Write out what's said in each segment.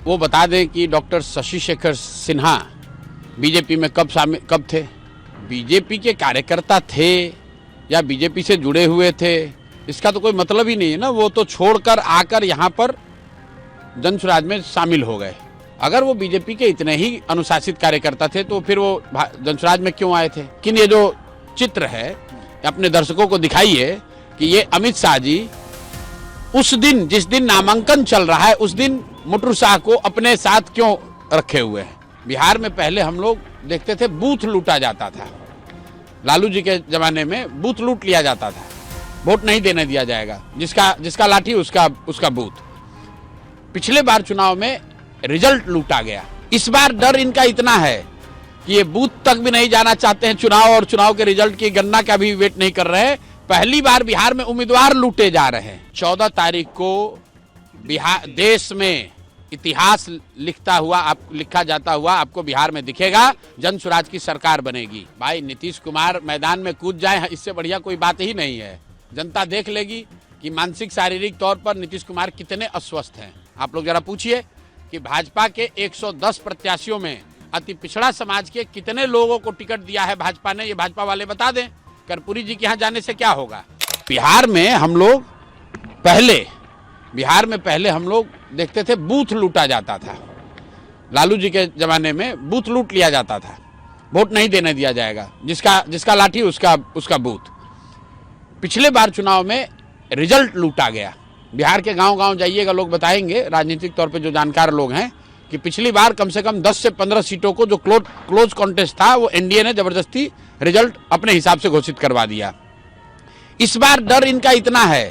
वो बता दें कि डॉक्टर शशि शेखर सिन्हा बीजेपी में कब थे? बीजेपी के कार्यकर्ता थे या बीजेपी से जुड़े हुए थे, इसका तो कोई मतलब ही नहीं है ना। वो तो छोड़कर आकर यहाँ पर जनसुराज में शामिल हो गए। अगर वो बीजेपी के इतने ही अनुशासित कार्यकर्ता थे तो फिर वो जनसुराज में क्यों आए थे? लेकिन ये जो चित्र है अपने दर्शकों को दिखाइए कि ये अमित शाह जी उस दिन, जिस दिन नामांकन चल रहा है, उस दिन मुटरू शाह को अपने साथ क्यों रखे हुए हैं। बिहार में पहले हम लोग देखते थे बूथ लूटा जाता था। लालू जी के जमाने में बूथ लूट लिया जाता था, वोट नहीं देने दिया जाएगा, जिसका लाठी उसका बूथ। पिछले बार चुनाव में रिजल्ट लूटा गया। इस बार डर इनका इतना है कि ये बूथ तक भी नहीं जाना चाहते हैं चुनाव, और चुनाव के रिजल्ट की गणना का भी वेट नहीं कर रहे हैं। पहली बार बिहार में उम्मीदवार लूटे जा रहे हैं। 14 तारीख को बिहार देश में इतिहास लिखा जाता हुआ आपको बिहार में दिखेगा। जनसुराज की सरकार बनेगी। भाई नीतीश कुमार मैदान में कूद जाए, इससे बढ़िया कोई बात ही नहीं है। जनता देख लेगी कि मानसिक शारीरिक तौर पर नीतीश कुमार कितने अस्वस्थ हैं। आप लोग जरा पूछिए कि भाजपा के 110 प्रत्याशियों में अति पिछड़ा समाज के कितने लोगों को टिकट दिया है भाजपा ने, ये भाजपा वाले बता दें। कर्पूरी जी के यहाँ जाने से क्या होगा? बिहार में पहले हम लोग देखते थे बूथ लूटा जाता था। लालू जी के जमाने में बूथ लूट लिया जाता था, वोट नहीं देने दिया जाएगा, जिसका लाठी उसका बूथ। पिछले बार चुनाव में रिजल्ट लूटा गया। बिहार के गांव-गांव जाइएगा, लोग बताएंगे, राजनीतिक तौर पे जो जानकार लोग हैं, कि पिछली बार कम से कम 10 से 15 सीटों को जो क्लोज कॉन्टेस्ट था वो एनडीए ने जबरदस्ती रिजल्ट अपने हिसाब से घोषित करवा दिया। इस बार डर इनका इतना है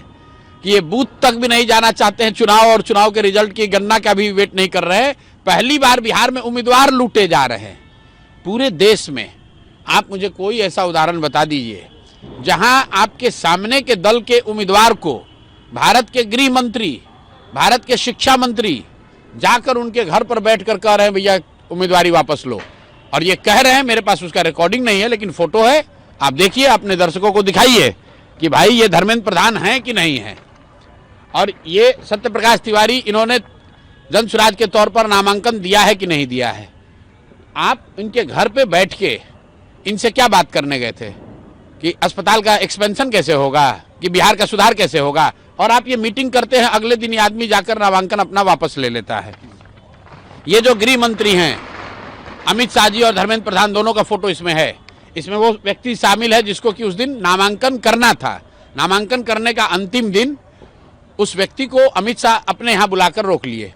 कि ये बूथ तक भी नहीं जाना चाहते हैं चुनाव, और चुनाव के रिजल्ट की गणना का भी वेट नहीं कर रहे हैं। पहली बार बिहार में उम्मीदवार लूटे जा रहे हैं। पूरे देश में आप मुझे कोई ऐसा उदाहरण बता दीजिए जहां आपके सामने के दल के उम्मीदवार को भारत के गृह मंत्री, भारत के शिक्षा मंत्री जाकर उनके घर पर बैठकर कह रहे हैं भैया उम्मीदवारी वापस लो। और ये कह रहे हैं, मेरे पास उसका रिकॉर्डिंग नहीं है लेकिन फोटो है, आप देखिए, अपने दर्शकों को दिखाइए कि भाई ये धर्मेंद्र प्रधान है कि नहीं है। और ये सत्य प्रकाश तिवारी, इन्होंने जनसुराज के तौर पर नामांकन दिया है कि नहीं दिया है। आप इनके घर पे बैठ के इनसे क्या बात करने गए थे कि अस्पताल का एक्सपेंशन कैसे होगा, कि बिहार का सुधार कैसे होगा, और आप ये मीटिंग करते हैं, अगले दिन ये आदमी जाकर नामांकन अपना वापस ले लेता है। ये जो गृह मंत्री हैं अमित शाह जी और धर्मेंद्र प्रधान, दोनों का फोटो इसमें है। इसमें वो व्यक्ति शामिल है जिसको कि उस दिन नामांकन करना था। नामांकन करने का अंतिम दिन उस व्यक्ति को अमित शाह अपने यहाँ बुलाकर रोक लिए।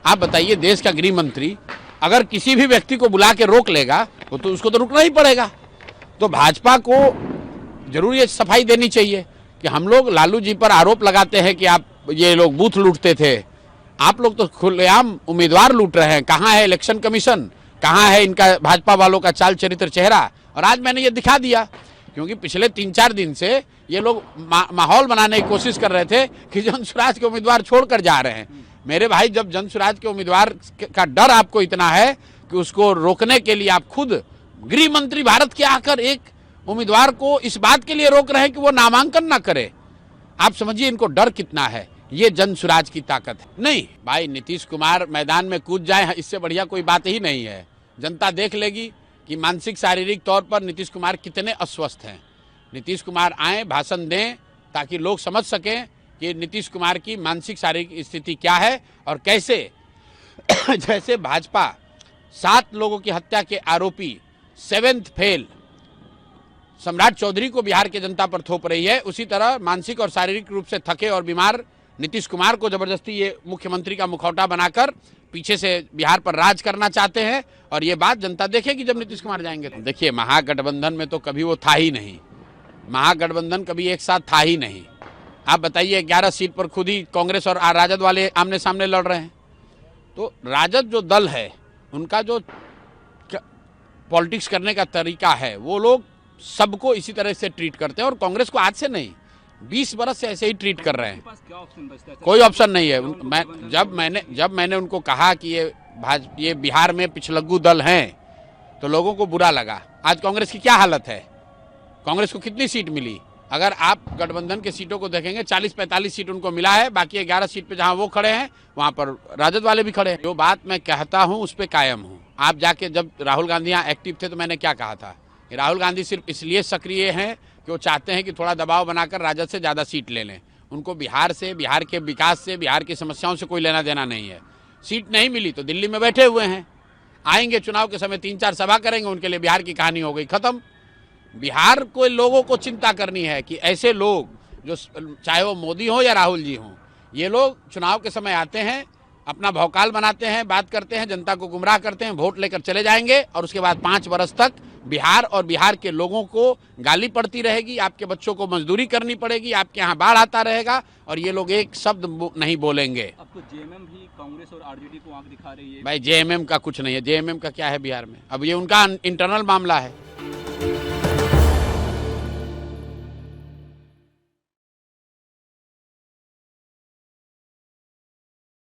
आप बताइए, देश का गृह मंत्री अगर किसी भी व्यक्ति को बुला के रोक लेगा तो उसको तो रुकना ही पड़ेगा। तो भाजपा को जरूर ये सफाई देनी चाहिए कि हम लोग लालू जी पर आरोप लगाते हैं कि आप ये लोग बूथ लूटते थे, आप लोग तो खुलेआम उम्मीदवार लूट रहे हैं। कहाँ है इलेक्शन कमीशन, कहाँ है इनका भाजपा वालों का चाल चरित्र चेहरा? और आज मैंने ये दिखा दिया, क्योंकि पिछले 3-4 दिन से ये लोग माहौल बनाने की कोशिश कर रहे थे कि जनसुराज के उम्मीदवार छोड़कर जा रहे हैं। मेरे भाई, जब जनसुराज के उम्मीदवार का डर आपको इतना है कि उसको रोकने के लिए आप खुद गृह मंत्री भारत के आकर एक उम्मीदवार को इस बात के लिए रोक रहे हैं कि वो नामांकन ना करे, आप समझिए इनको डर कितना है। ये जनसुराज की ताकत है। नहीं भाई, नीतीश कुमार मैदान में कूद जाए, इससे बढ़िया कोई बात ही नहीं है। जनता देख लेगी कि मानसिक शारीरिक तौर पर नीतीश कुमार कितने अस्वस्थ हैं। नीतीश कुमार आए, भाषण दें, ताकि लोग समझ सकें कि नीतीश कुमार की मानसिक शारीरिक स्थिति क्या है और कैसे जैसे भाजपा 7 लोगों की हत्या के आरोपी 7th फेल सम्राट चौधरी को बिहार की जनता पर थोप रही है, उसी तरह मानसिक और शारीरिक रूप से थके और बीमार नीतीश कुमार को जबरदस्ती ये मुख्यमंत्री का मुखौटा बनाकर पीछे से बिहार पर राज करना चाहते हैं। और ये बात जनता देखेगी जब नीतीश कुमार जाएंगे। तो देखिए, महागठबंधन में तो कभी वो था ही नहीं। महागठबंधन कभी एक साथ था ही नहीं। आप बताइए, 11 सीट पर खुद ही कांग्रेस और राजद वाले आमने सामने लड़ रहे हैं। तो राजद जो दल है, उनका जो पॉलिटिक्स करने का तरीका है, वो लोग सबको इसी तरह से ट्रीट करते हैं। और कांग्रेस को आज से नहीं, 20 बरस से ऐसे ही ट्रीट कर रहे हैं। कोई ऑप्शन नहीं है। जब मैंने उनको कहा कि ये बिहार में पिछलग्गू दल हैं, तो लोगों को बुरा लगा। आज कांग्रेस की क्या हालत है? कांग्रेस को कितनी सीट मिली? अगर आप गठबंधन के सीटों को देखेंगे 40-45 सीट उनको मिला है, बाकी 11 सीट पे जहां वो खड़े हैं वहां पर राजद वाले भी खड़े हैं। जो बात मैं कहता हूं उस पर कायम हूं। आप जाके, जब राहुल गांधी यहाँ एक्टिव थे तो मैंने क्या कहा था कि राहुल गांधी सिर्फ इसलिए सक्रिय हैं कि वो चाहते हैं कि थोड़ा दबाव बनाकर राजद से ज़्यादा सीट ले लें। उनको बिहार से, बिहार के विकास से, बिहार की समस्याओं से कोई लेना देना नहीं है। सीट नहीं मिली तो दिल्ली में बैठे हुए हैं, आएंगे चुनाव के समय 3-4 सभा करेंगे, उनके लिए बिहार की कहानी हो गई खत्म। बिहार को लोगों को चिंता करनी है कि ऐसे लोग जो, चाहे वो मोदी हो या राहुल जी हों, ये लोग चुनाव के समय आते हैं, अपना भौकाल बनाते हैं, बात करते हैं, जनता को गुमराह करते हैं, वोट लेकर चले जाएंगे और उसके बाद 5 वर्ष तक बिहार और बिहार के लोगों को गाली पड़ती रहेगी, आपके बच्चों को मजदूरी करनी पड़ेगी, आपके यहाँ बाढ़ आता रहेगा और ये लोग एक शब्द नहीं बोलेंगे। अब तो जेएमएम भी कांग्रेस और आरजेडी को आंख दिखा रही है। भाई जेएमएम का कुछ नहीं है, जेएमएम का क्या है बिहार में, अब ये उनका इंटरनल मामला है।